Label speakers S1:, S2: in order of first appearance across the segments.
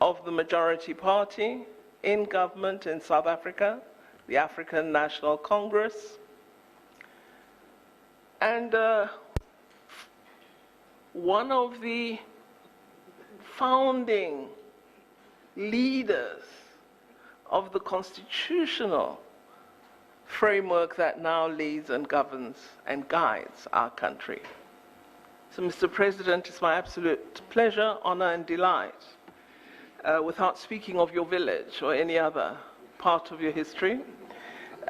S1: of the majority party in government in South Africa, the African National Congress, and one of the founding leaders of the constitutional framework that now leads and governs and guides our country. So, Mr. President, it's my absolute pleasure, honor, and delight, without speaking of your village or any other part of your history,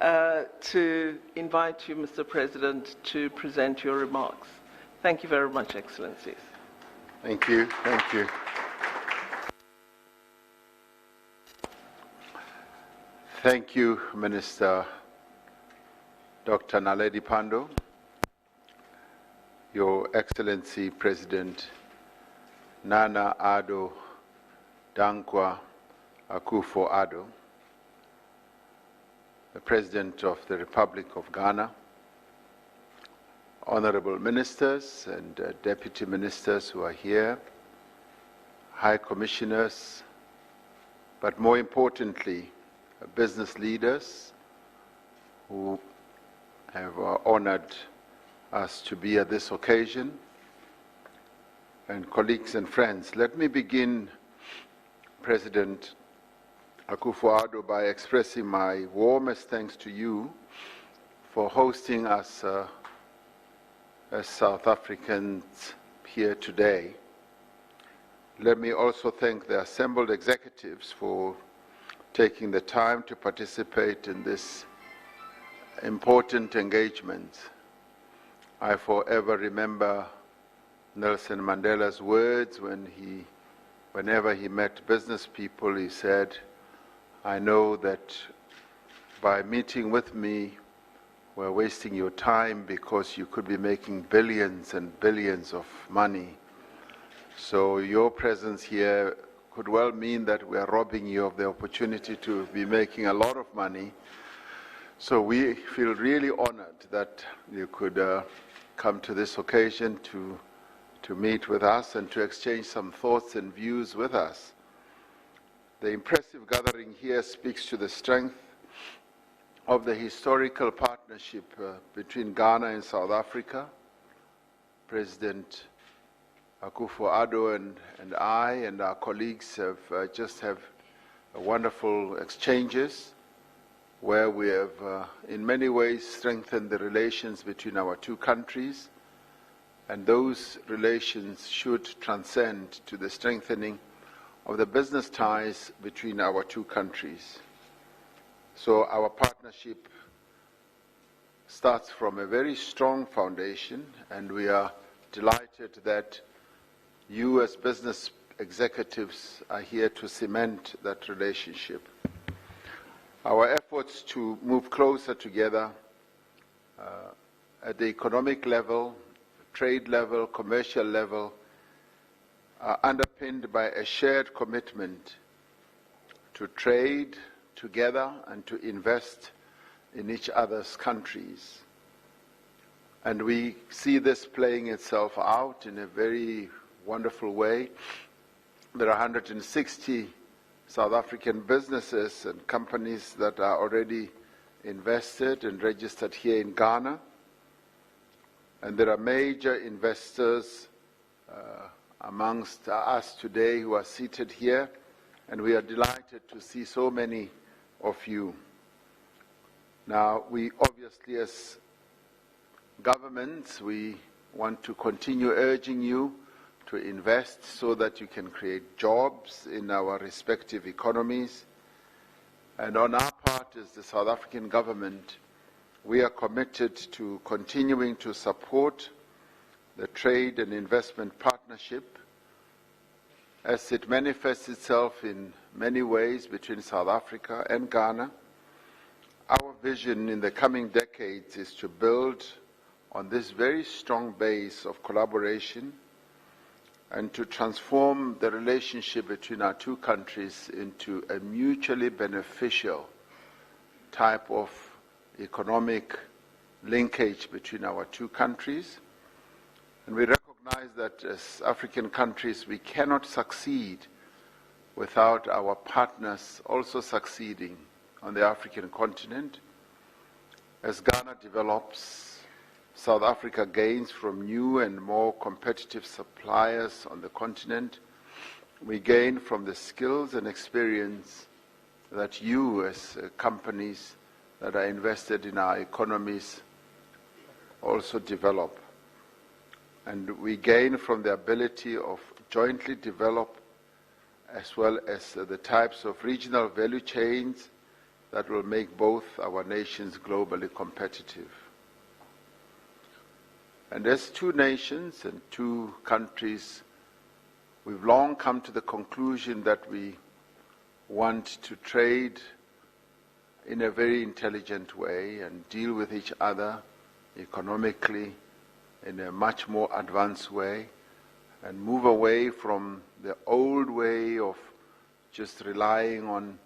S1: to invite you, Mr. President, to present your remarks. Thank you very much, Excellencies.
S2: Thank you. Thank you. Thank you, Minister Dr. Naledi Pandor, Your Excellency President Nana Addo Dankwa Akufo-Addo, the President of the Republic of Ghana, Honorable Ministers and Deputy Ministers who are here, High Commissioners, but more importantly, business leaders who have honored us to be at this occasion, and colleagues and friends. Let me begin, President Akufo-Addo, by expressing my warmest thanks to you for hosting us as South Africans here today. Let me also thank the assembled executives for taking the time to participate in this important engagement. I forever remember Nelson Mandela's words whenever he met business people, he said, "I know that by meeting with me, we're wasting your time because you could be making billions and billions of money. So your presence here could well mean that we are robbing you of the opportunity to be making a lot of money." So we feel really honored that you could come to this occasion to meet with us and to exchange some thoughts and views with us. The impressive gathering here speaks to the strength of the historical partnership between Ghana and South Africa. President Akufo-Addo and I and our colleagues have wonderful exchanges where we have in many ways strengthened the relations between our two countries, and those relations should transcend to the strengthening of the business ties between our two countries. So our partnership starts from a very strong foundation, and we are delighted that you as business executives are here to cement that relationship. Our efforts to move closer together at the economic level, trade level, commercial level, are underpinned by a shared commitment to trade together and to invest in each other's countries. And we see this playing itself out in a very wonderful way. There are 160 South African businesses and companies that are already invested and registered here in Ghana. And there are major investors amongst us today who are seated here, and we are delighted to see so many of you. Now, we obviously as governments, we want to continue urging you to invest so that you can create jobs in our respective economies. And on our part as the South African government, we are committed to continuing to support the trade and investment partnership as it manifests itself in many ways between South Africa and Ghana. Our vision in the coming decades is to build on this very strong base of collaboration and to transform the relationship between our two countries into a mutually beneficial type of economic linkage between our two countries. And we recognize that as African countries, we cannot succeed without our partners also succeeding on the African continent. As Ghana develops, South Africa gains from new and more competitive suppliers on the continent. We gain from the skills and experience that you as companies that are invested in our economies also develop. And we gain from the ability of jointly develop as well as the types of regional value chains that will make both our nations globally competitive. And as two nations and two countries, we've long come to the conclusion that we want to trade in a very intelligent way and deal with each other economically in a much more advanced way and move away from the old way of just relying on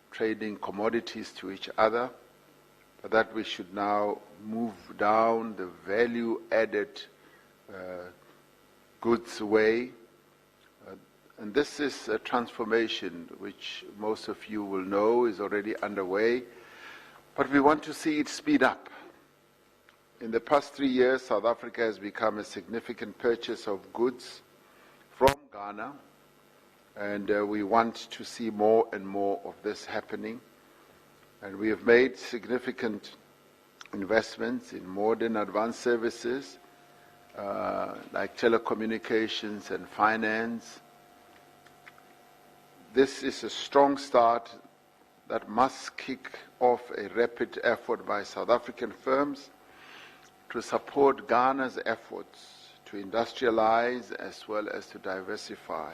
S2: trading commodities to each other, but that we should now move down the value-added goods way. And this is a transformation which most of you will know is already underway, but we want to see it speed up. In the past 3 years, South Africa has become a significant purchaser of goods from Ghana, and we want to see more and more of this happening. And we have made significant investments in modern advanced services like telecommunications and finance. This is a strong start that must kick off a rapid effort by South African firms to support Ghana's efforts to industrialize as well as to diversify.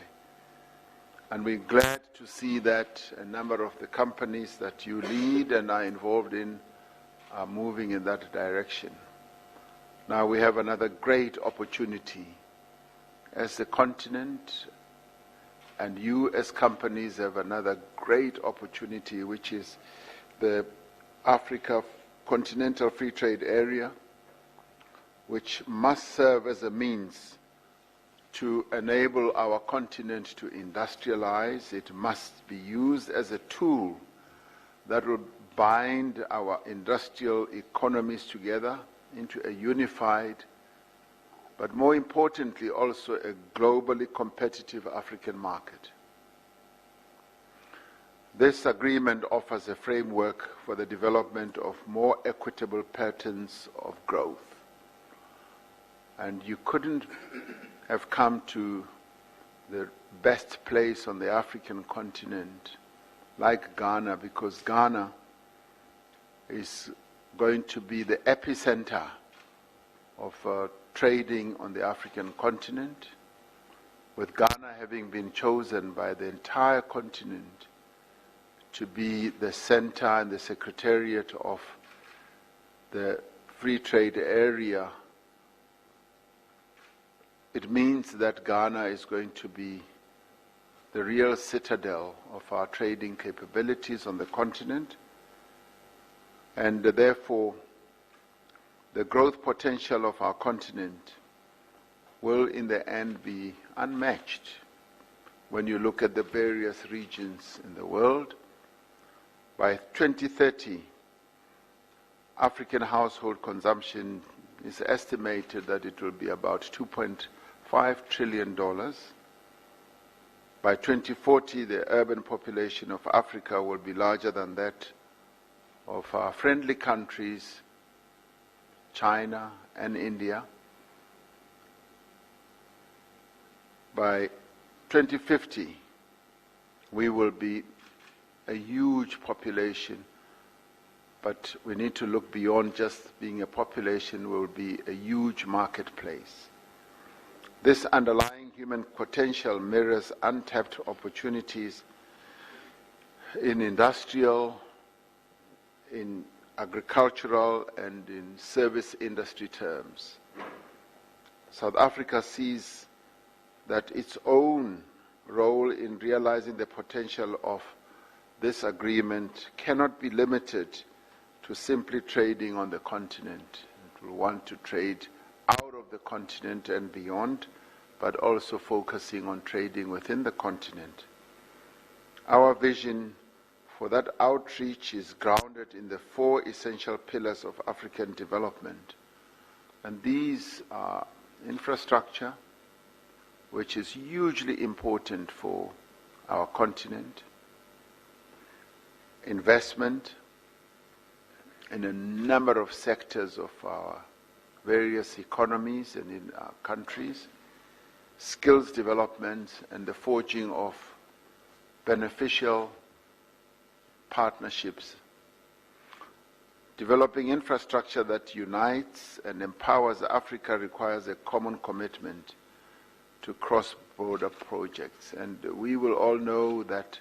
S2: And we're glad to see that a number of the companies that you lead and are involved in are moving in that direction. Now we have another great opportunity as a continent, and you as companies have another great opportunity, which is the Africa Continental Free Trade Area, which must serve as a means to enable our continent to industrialize. It must be used as a tool that will bind our industrial economies together into a unified, but more importantly also a globally competitive African market. This agreement offers a framework for the development of more equitable patterns of growth. And you couldn't have come to the best place on the African continent like Ghana, because Ghana is going to be the epicenter of trading on the African continent, with Ghana having been chosen by the entire continent to be the center and the secretariat of the free trade area. It means that Ghana is going to be the real citadel of our trading capabilities on the continent, and therefore the growth potential of our continent will in the end be unmatched when you look at the various regions in the world. By 2030, African household consumption is estimated that it will be about $2.5 trillion. By 2040, the urban population of Africa will be larger than that of our friendly countries, China and India. By 2050, we will be a huge population, but we need to look beyond just being a population. We will be a huge marketplace. This underlying human potential mirrors untapped opportunities in industrial, in agricultural, and in service industry terms. South Africa sees that its own role in realizing the potential of this agreement cannot be limited to simply trading on the continent. It will want to trade out of the continent and beyond, but also focusing on trading within the continent. Our vision for that outreach is grounded in the 4 essential pillars of African development. And these are infrastructure, which is hugely important for our continent, investment in a number of sectors of our various economies and in our countries, skills development, and the forging of beneficial partnerships. Developing infrastructure that unites and empowers Africa requires a common commitment to cross-border projects. And we will all know that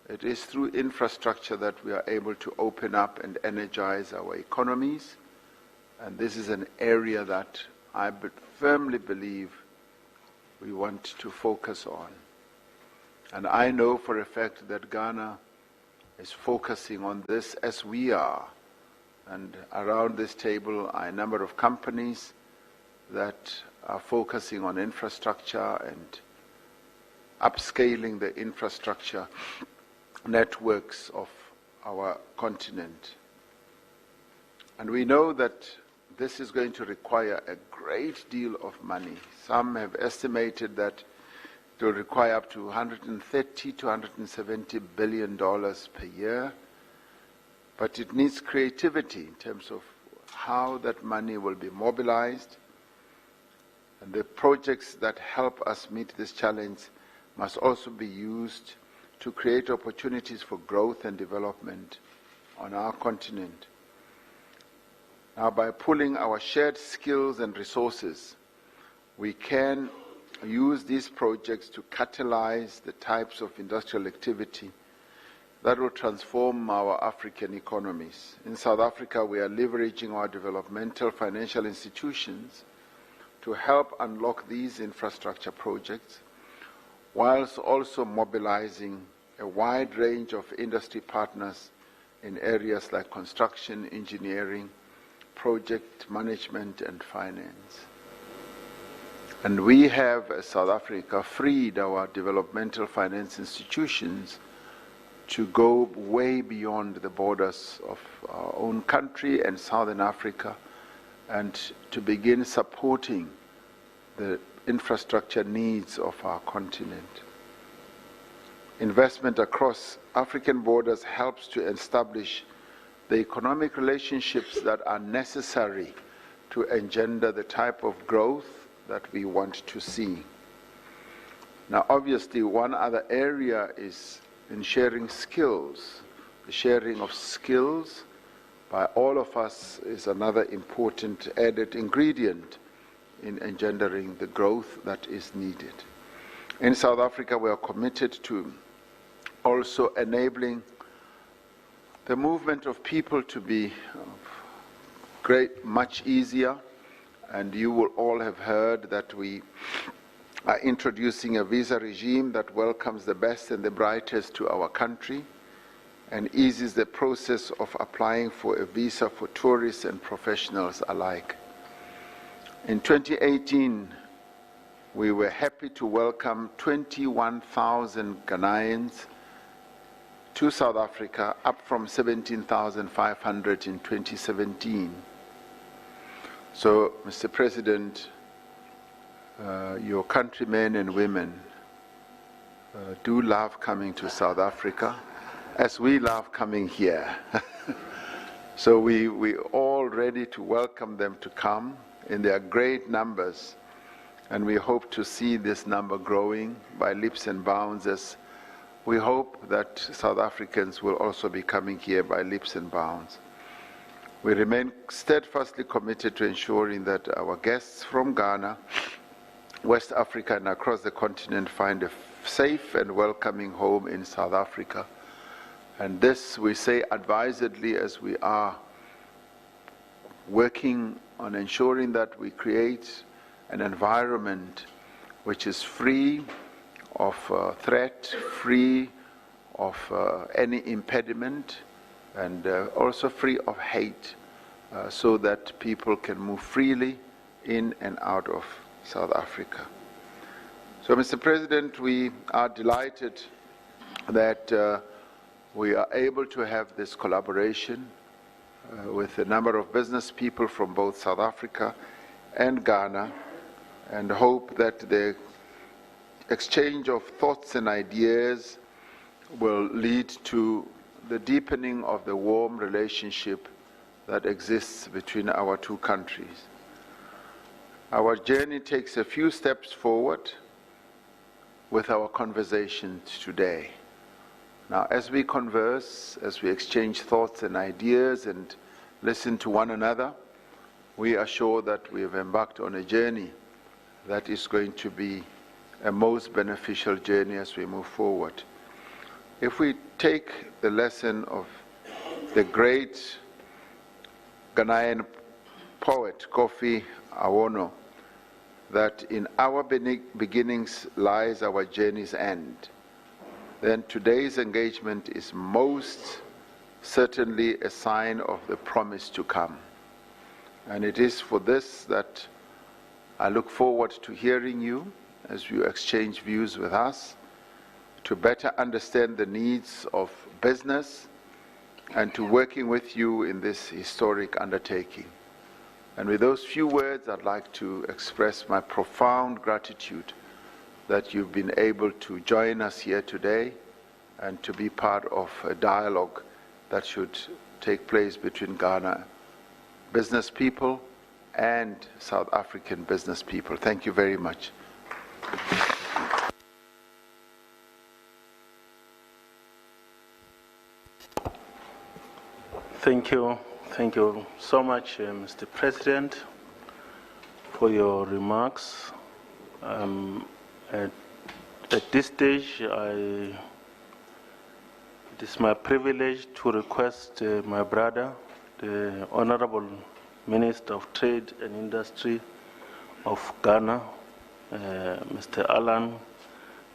S2: it is through infrastructure that we are able to open up and energize our economies. And this is an area that I firmly believe we want to focus on. And I know for a fact that Ghana is focusing on this as we are. And around this table are a number of companies that are focusing on infrastructure and upscaling the infrastructure networks of our continent. And we know that this is going to require a great deal of money. Some have estimated that it will require up to $130 to $170 billion per year. But it needs creativity in terms of how that money will be mobilized. And the projects that help us meet this challenge must also be used to create opportunities for growth and development on our continent. Now, by pooling our shared skills and resources, we can use these projects to catalyze the types of industrial activity that will transform our African economies. In South Africa, we are leveraging our developmental financial institutions to help unlock these infrastructure projects, whilst also mobilizing a wide range of industry partners in areas like construction, engineering, project management, and finance. And we have, as South Africa, freed our developmental finance institutions to go way beyond the borders of our own country and Southern Africa, and to begin supporting the infrastructure needs of our continent. Investment across African borders helps to establish the economic relationships that are necessary to engender the type of growth that we want to see. Now, obviously, one other area is in sharing skills. The sharing of skills by all of us is another important added ingredient in engendering the growth that is needed. In South Africa, we are committed to also enabling the movement of people to be much easier. And you will all have heard that we are introducing a visa regime that welcomes the best and the brightest to our country and eases the process of applying for a visa for tourists and professionals alike. In 2018, we were happy to welcome 21,000 Ghanaians to South Africa, up from 17,500 in 2017. So, Mr. President, your countrymen and women do love coming to South Africa, as we love coming here. So we're all ready to welcome them to come in their great numbers, and we hope to see this number growing by leaps and bounds, as we hope that South Africans will also be coming here by leaps and bounds. We remain steadfastly committed to ensuring that our guests from Ghana, West Africa, and across the continent find a safe and welcoming home in South Africa. And this we say advisedly, as we are working on ensuring that we create an environment which is free of threat, free of any impediment, and also free of hate, so that people can move freely in and out of South Africa. So, Mr. President, we are delighted that we are able to have this collaboration with a number of business people from both South Africa and Ghana, and hope that the exchange of thoughts and ideas will lead to the deepening of the warm relationship that exists between our two countries. Our journey takes a few steps forward with our conversations today. Now, as we converse, as we exchange thoughts and ideas and listen to one another, we are sure that we have embarked on a journey that is going to be a most beneficial journey as we move forward. If we take the lesson of the great Ghanaian poet Kofi Awono, that in our beginnings lies our journey's end, then today's engagement is most certainly a sign of the promise to come. And it is for this that I look forward to hearing you as you exchange views with us, to better understand the needs of business and to working with you in this historic undertaking. And with those few words, I'd like to express my profound gratitude that you've been able to join us here today and to be part of a dialogue that should take place between Ghana business people and South African business people. Thank you very much.
S3: Thank you. Thank you so much, Mr. President, for your remarks. At this stage, it is my privilege to request my brother, the Honorable Minister of Trade and Industry of Ghana, Mr. Alan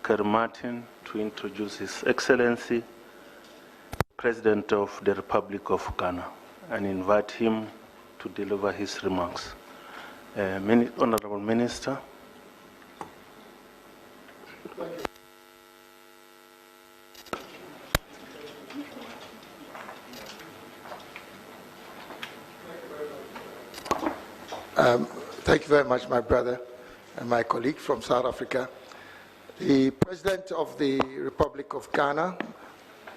S3: Kerr-Martin, to introduce His Excellency, President of the Republic of Ghana, and invite him to deliver his remarks. Honorable Minister.
S4: Thank you very much, my brother and my colleague from South Africa. The President of the Republic of Ghana,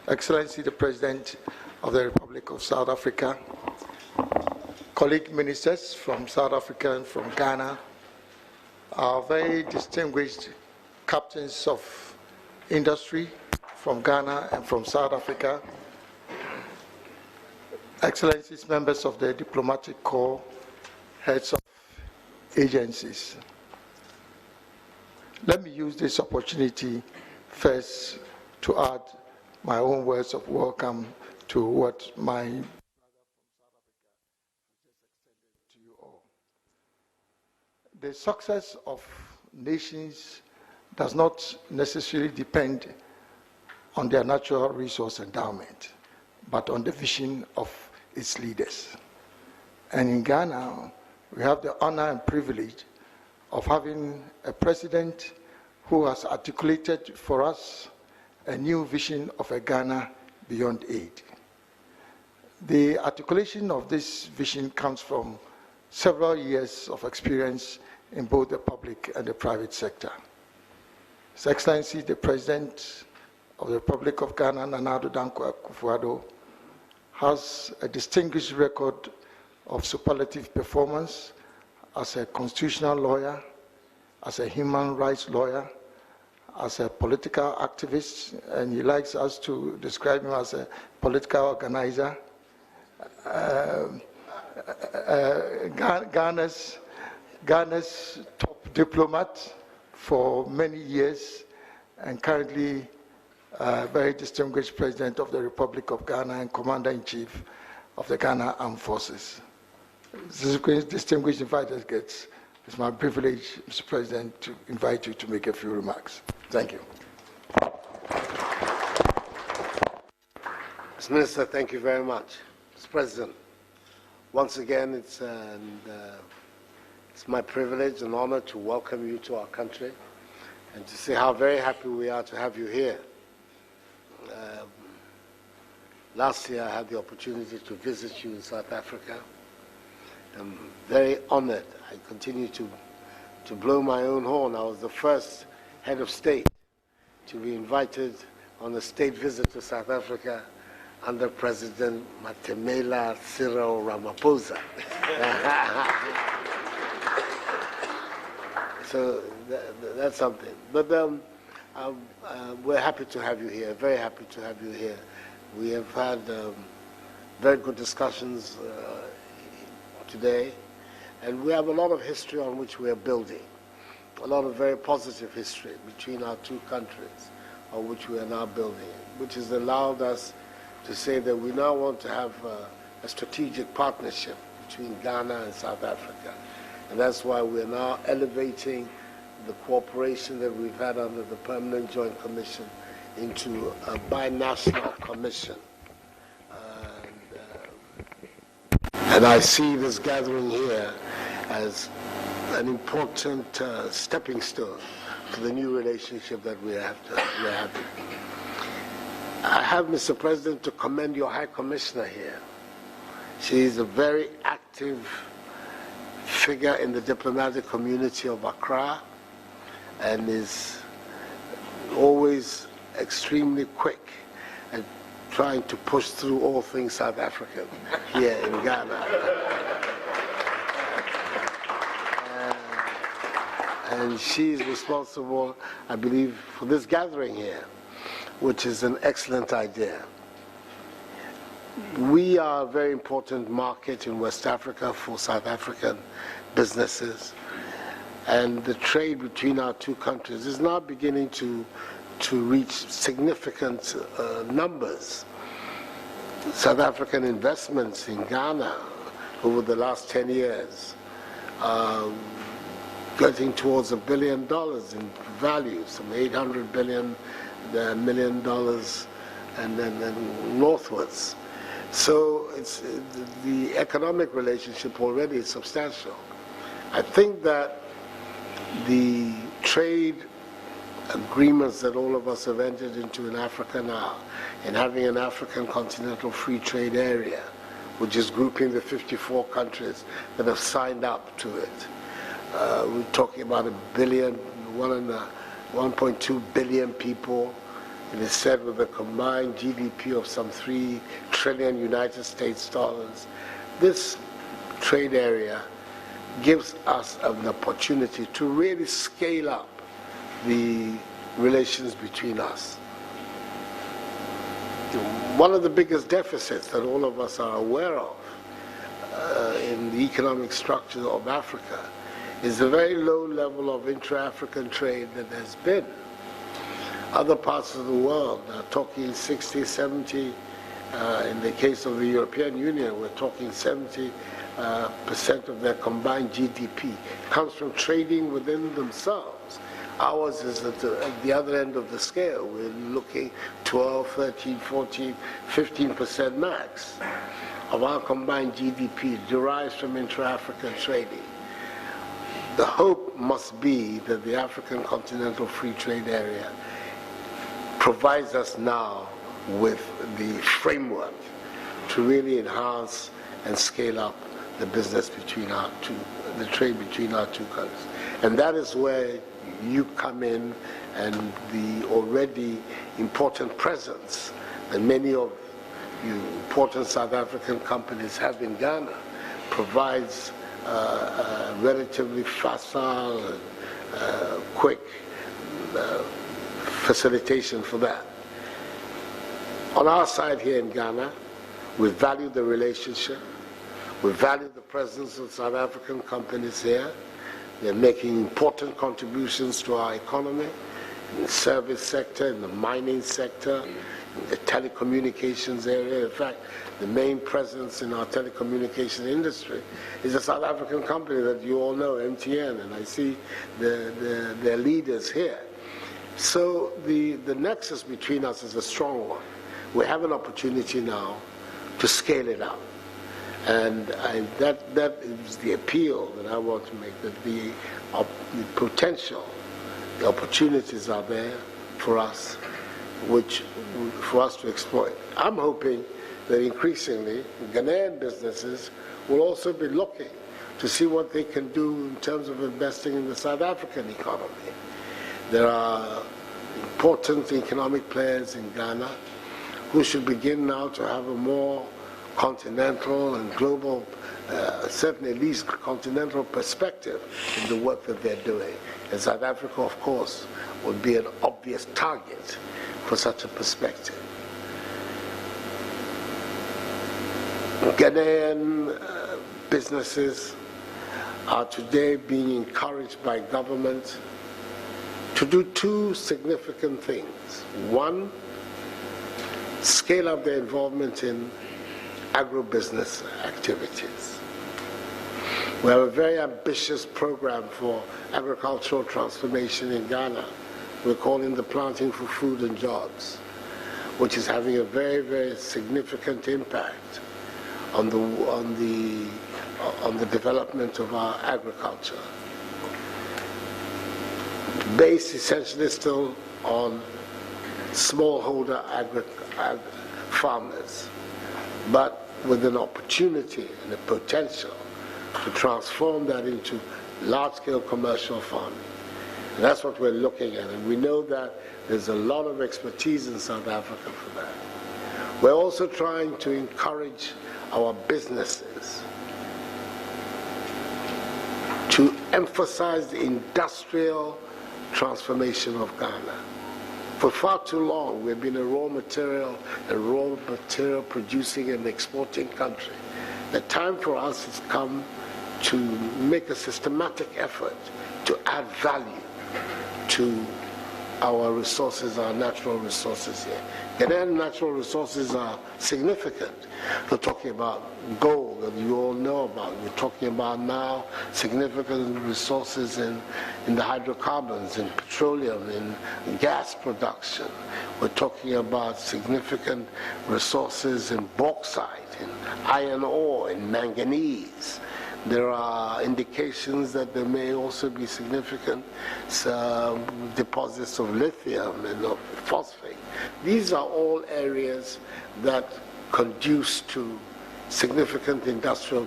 S4: Excellency the President of the Republic of South Africa, colleague ministers from South Africa and from Ghana, our very distinguished captains of industry from Ghana and from South Africa, Excellencies, members of the diplomatic corps, heads of agencies. Let me use this opportunity first to add my own words of welcome to what my brother from South Africa has just extended to you all. The success of nations does not necessarily depend on their natural resource endowment, but on the vision of its leaders. And in Ghana, we have the honor and privilege of having a president who has articulated for us a new vision of a Ghana beyond aid. The articulation of this vision comes from several years of experience in both the public and the private sector. His Excellency, the President of the Republic of Ghana, Nana Addo Dankwa Akufo-Addo, has a distinguished record of superlative performance as a constitutional lawyer, as a human rights lawyer, as a political activist, and he likes us to describe him as a political organizer. Ghana's top diplomat for many years, and currently very distinguished President of the Republic of Ghana and Commander-in-Chief of the Ghana Armed Forces. Distinguished invited guests, it's my privilege, Mr. President, to invite you to make a few remarks. Thank you.
S5: Mr. Minister, thank you very much. Mr. President, once again, it's my privilege and honor to welcome you to our country and to say how very happy we are to have you here. Last year I had the opportunity to visit you in South Africa. I'm very honored. I continue to blow my own horn. I was the first head of state to be invited on a state visit to South Africa under President Matemela Cyril Ramaphosa. So that's something. But we're happy to have you here, very happy to have you here. We have had very good discussions today, and we have a lot of history on which we are building, a lot of very positive history between our two countries on which we are now building, which has allowed us to say that we now want to have a strategic partnership between Ghana and South Africa. And that's why we're now elevating the cooperation that we've had under the Permanent Joint Commission into a binational commission. And I see this gathering here as an important stepping stone to the new relationship that we're having. I have, Mr. President, to commend your High Commissioner here. She is a very active figure in the diplomatic community of Accra and is always extremely quick at trying to push through all things South African here in Ghana. And she is responsible, I believe, for this gathering here, which is an excellent idea. We are a very important market in West Africa for South African businesses, and the trade between our two countries is now beginning to reach significant numbers. South African investments in Ghana over the last 10 years are getting towards $1 billion in value, some $800 million and then northwards. So it's the economic relationship already is substantial. I think that the trade agreements that all of us have entered into in Africa now, and having an African continental free trade area, which is grouping the 54 countries that have signed up to it. We're talking about 1.2 billion people. It is said with a combined GDP of some 3 trillion United States dollars. This trade area gives us an opportunity to really scale up the relations between us. One of the biggest deficits that all of us are aware of in the economic structure of Africa is the very low level of intra-African trade that has been. Other parts of the world are talking 60, 70, in the case of the European Union, we're talking 70% of their combined GDP comes from trading within themselves. Ours is at the other end of the scale. We're looking 12, 13, 14, 15% max of our combined GDP derives from intra-African trading. The hope must be that the African Continental Free Trade Area provides us now with the framework to really enhance and scale up the business between the trade between our two countries. And that is where you come in, and the already important presence that many of you important South African companies have in Ghana provides a relatively facile and quick facilitation for that. On our side here in Ghana, we value the relationship. We value the presence of South African companies here. They're making important contributions to our economy, in the service sector, in the mining sector, in the telecommunications area. In fact, the main presence in our telecommunications industry is a South African company that you all know, MTN, and I see their leaders here. So the nexus between us is a strong one. We have an opportunity now to scale it up. And that is the appeal that I want to make, that the potential, the opportunities are there for us which for us to exploit. I'm hoping that increasingly Ghanaian businesses will also be looking to see what they can do in terms of investing in the South African economy. There are important economic players in Ghana who should begin now to have a more continental and global, certainly at least continental perspective in the work that they're doing. And South Africa, of course, would be an obvious target for such a perspective. Ghanaian businesses are today being encouraged by government to do two significant things. One, scale up their involvement in agribusiness activities. We have a very ambitious program for agricultural transformation in Ghana. We're calling the Planting for Food and Jobs, which is having a very, very significant impact on the development of our agriculture. Based essentially still on smallholder farmers, but with an opportunity and a potential to transform that into large-scale commercial farming. And that's what we're looking at, and we know that there's a lot of expertise in South Africa for that. We're also trying to encourage our businesses to emphasize the industrial transformation of Ghana. For far too long, we've been a raw material producing and exporting country. The time for us has come to make a systematic effort to add value to our resources, our natural resources here. Ghanaian natural resources are significant. We're talking about gold that you all know about. We're talking about now significant resources in the hydrocarbons, in petroleum, in gas production. We're talking about significant resources in bauxite, in iron ore, in manganese. There are indications that there may also be significant deposits of lithium and of phosphate. These are all areas that conduce to significant industrial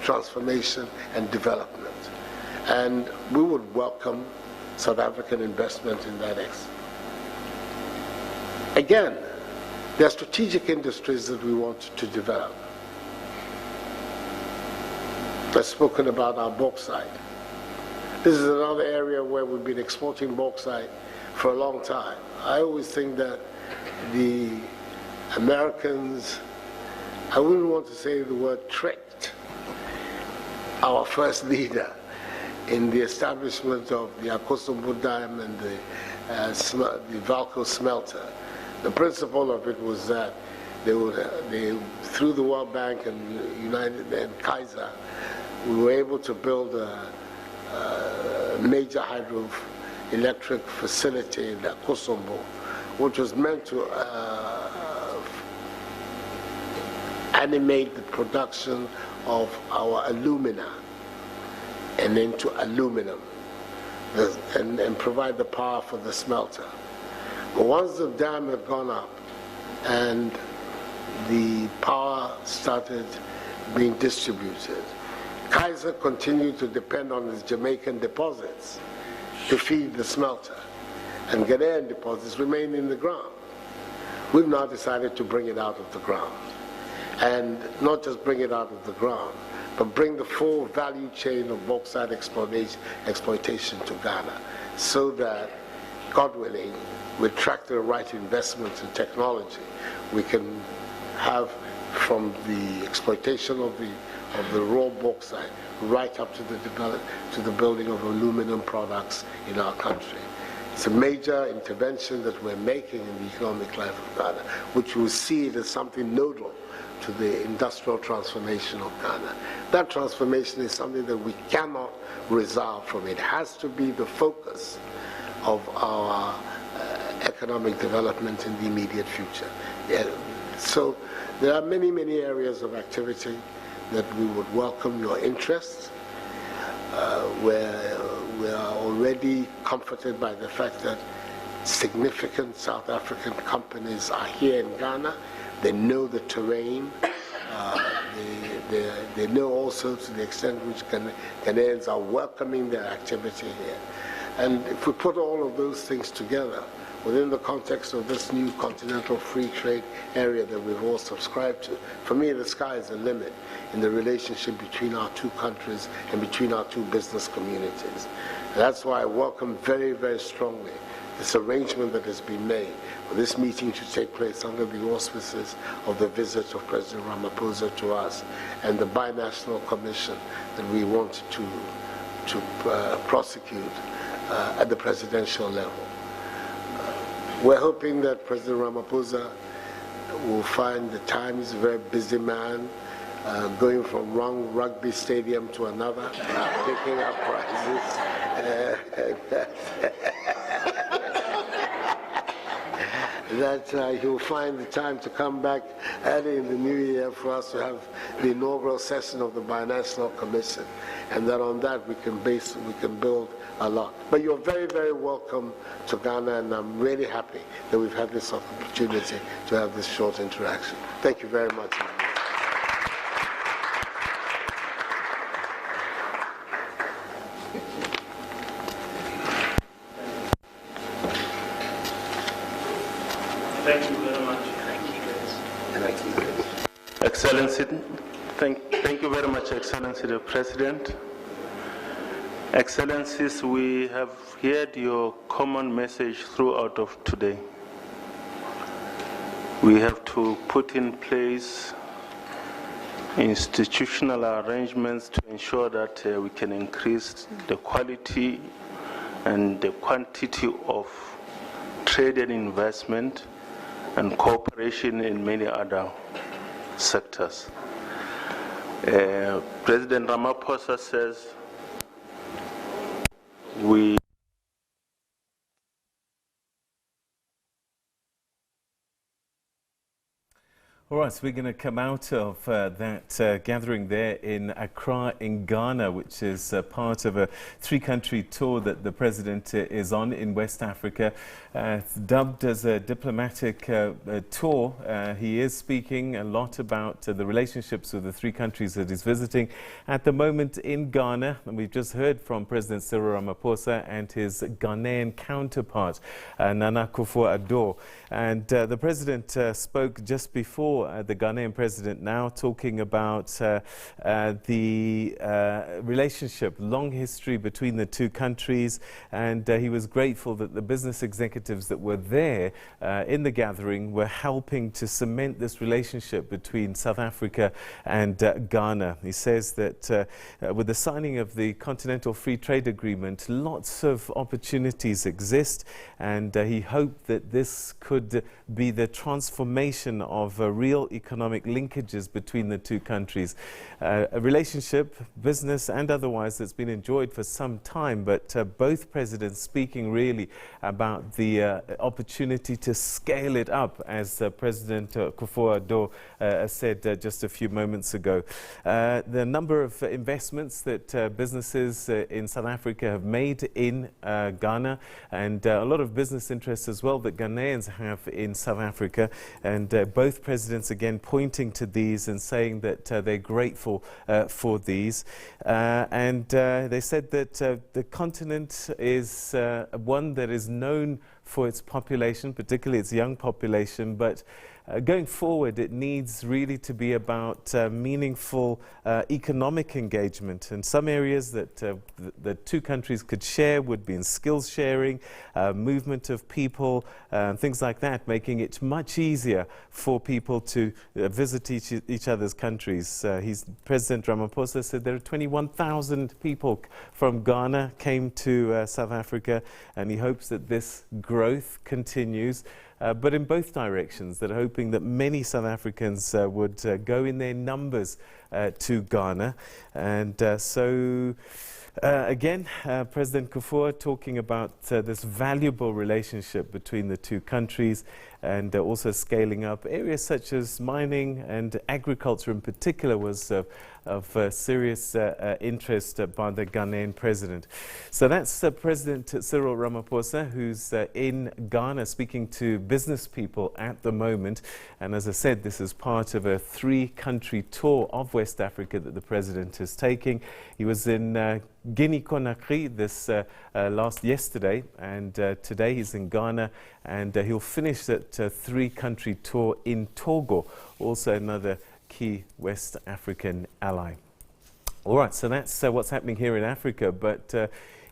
S5: transformation and development. And we would welcome South African investment in that. Again, there are strategic industries that we want to develop. I've spoken about our bauxite. This is another area where we've been exporting bauxite for a long time. I always think that the Americans, I wouldn't want to say the word tricked our first leader in the establishment of the Akosombo Dam and the Valco smelter. The principle of it was that they through the World Bank and United and Kaiser, we were able to build a major hydroelectric facility in Akosombo, which was meant to animate the production of our alumina and into aluminum and provide the power for the smelter. But once the dam had gone up and the power started being distributed, Kaiser continued to depend on his Jamaican deposits to feed the smelter, and Ghanaian deposits remained in the ground. We've now decided to bring it out of the ground, and not just bring it out of the ground, but bring the full value chain of bauxite exploitation to Ghana, so that, God willing, we attract the right investments in technology. We can have from the exploitation of the raw bauxite right up to the building of aluminum products in our country. It's a major intervention that we're making in the economic life of Ghana, which we see it as something nodal to the industrial transformation of Ghana. That transformation is something that we cannot resolve from. It has to be the focus of our economic development in the immediate future. Yeah. So there are many, many areas of activity that we would welcome your interest. We are already comforted by the fact that significant South African companies are here in Ghana. They know the terrain. They know also to the extent which Ghanaians are welcoming their activity here. And if we put all of those things together within the context of this new continental free trade area that we've all subscribed to, for me the sky is the limit in the relationship between our two countries and between our two business communities. And that's why I welcome very, very strongly this arrangement that has been made for this meeting to take place under the auspices of the visit of President Ramaphosa to us and the binational commission that we want to prosecute at the presidential level. We're hoping that President Ramaphosa will find the time. He's a very busy man, going from one rugby stadium to another, picking up prizes. That he'll find the time to come back early in the new year for us to have the inaugural session of the Binational Commission, and that on that we can build a lot. But you're very, very welcome to Ghana, and I'm really happy that we've had this opportunity to have this short interaction. Thank you very much.
S3: Thank you very much.
S5: Thank you, guys.
S3: Excellency, thank you very much, Excellency the President. Excellencies, we have heard your common message throughout of today. We have to put in place institutional arrangements to ensure that we can increase the quality and the quantity of trade and investment and cooperation in many other sectors. President Ramaphosa says we
S6: All right, so we're going to come out of that gathering there in Accra in Ghana, which is part of a three-country tour that the President is on in West Africa. It's dubbed as a diplomatic tour. He is speaking a lot about the relationships with the three countries that he's visiting at the moment in Ghana. And we've just heard from President Cyril Ramaphosa and his Ghanaian counterpart, Nana Akufo-Addo. And the President spoke just before the Ghanaian president now, talking about the relationship, long history between the two countries, and he was grateful that the business executives that were there in the gathering were helping to cement this relationship between South Africa and Ghana. He says that with the signing of the Continental Free Trade Agreement, lots of opportunities exist, and he hoped that this could be the transformation of real economic linkages between the two countries. A relationship, business and otherwise, that's been enjoyed for some time, but both presidents speaking really about the opportunity to scale it up, as President Akufo-Addo said just a few moments ago. The number of investments that businesses in South Africa have made in Ghana, and a lot of business interests as well that Ghanaians have in South Africa, and both presidents again pointing to these and saying that they're grateful for these. And they said that the continent is one that is known for its population, particularly its young population, but going forward, it needs really to be about meaningful economic engagement. And some areas that the two countries could share would be in skills sharing, movement of people, things like that, making it much easier for people to visit each other's countries. President Ramaphosa said there are 21,000 people from Ghana came to South Africa, and he hopes that this growth continues. But in both directions, that hoping that many South Africans would go in their numbers to Ghana. And again, President Kufuor talking about this valuable relationship between the two countries, and also scaling up. Areas such as mining and agriculture in particular was of serious interest by the Ghanaian president. So that's President Cyril Ramaphosa, who's in Ghana speaking to business people at the moment. And as I said, this is part of a 3-country tour of West Africa that the president is taking. He was in Guinea-Conakry yesterday, and today he's in Ghana, and he'll finish that 3-country tour in Togo, also another key West African ally. All right, so that's what's happening here in Africa, but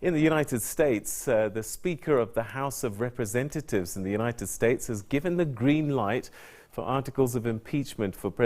S6: in the United States, the Speaker of the House of Representatives in the United States has given the green light for articles of impeachment for President